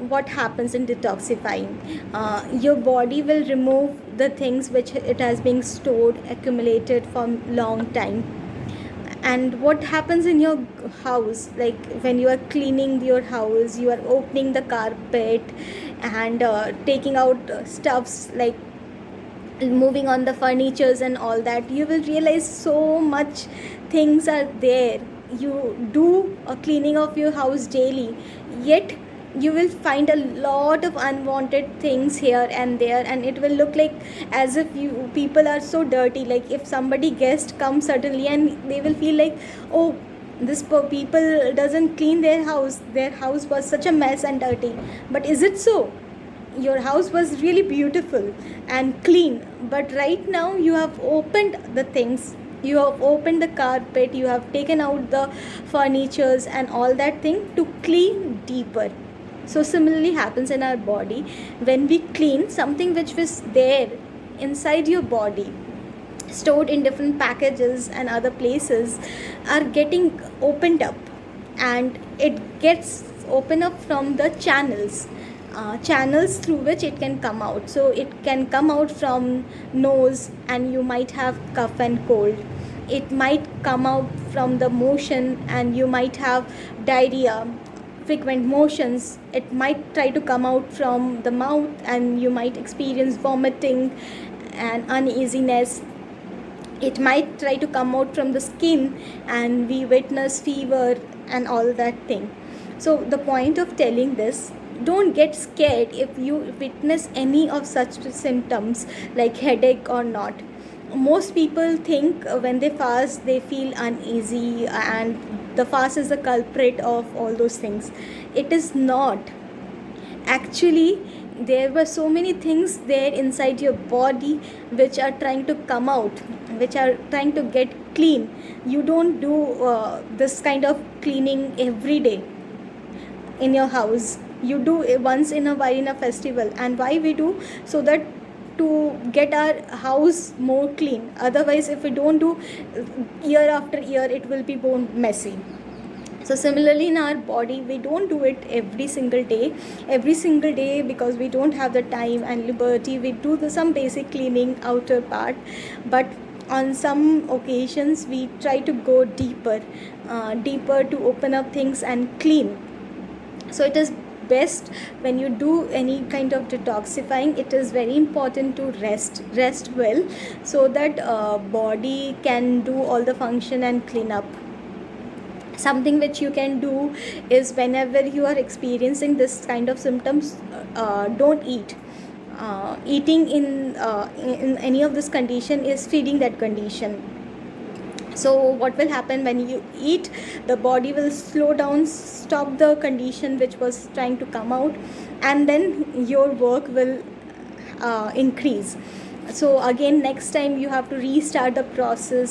what happens in detoxifying. Your body will remove the things which it has been stored, accumulated for long time. And what happens in your house, like when you are cleaning your house, you are opening the carpet and taking out stuffs, like moving on the furnitures and all that, you will realize so much things are there. You do a cleaning of your house daily, yet you will find a lot of unwanted things here and there, and it will look like as if you people are so dirty. Like if somebody guest comes suddenly and they will feel like, oh, this people doesn't clean their house was such a mess and dirty. But is it so? Your house was really beautiful and clean, but right now you have opened the things, you have opened the carpet, you have taken out the furnitures and all that thing to clean deeper. So similarly happens in our body. When we clean, something which was there inside your body, stored in different packages and other places, are getting opened up, and it gets open up from the channels through which it can come out. So it can come out from nose, and you might have cough and cold. It might come out from the motion, and you might have diarrhea, frequent motions. It might try to come out from the mouth, and you might experience vomiting and uneasiness. It might try to come out from the skin, and we witness fever and all that thing. So the point of telling this, don't get scared if you witness any of such symptoms like headache or not. Most people think when they fast they feel uneasy, and the fast is the culprit of all those things. It is not. Actually, there were so many things there inside your body which are trying to come out, which are trying to get clean. You don't do this kind of cleaning every day in your house. You do it once in a while in a festival. And why we do? So that to get our house more clean. Otherwise, if we don't do year after year, it will be more messy. So similarly in our body, we don't do it every single day because we don't have the time and liberty. We do some basic cleaning outer part, but on some occasions we try to go deeper to open up things and clean. So it is best when you do any kind of detoxifying, it is very important to rest well, so that body can do all the function and clean up. Something which you can do is, whenever you are experiencing this kind of symptoms, don't eat. Eating in any of this condition is feeding that condition. So what will happen when you eat? The body will slow down, stop the condition which was trying to come out, and then your work will increase. So again, next time you have to restart the process.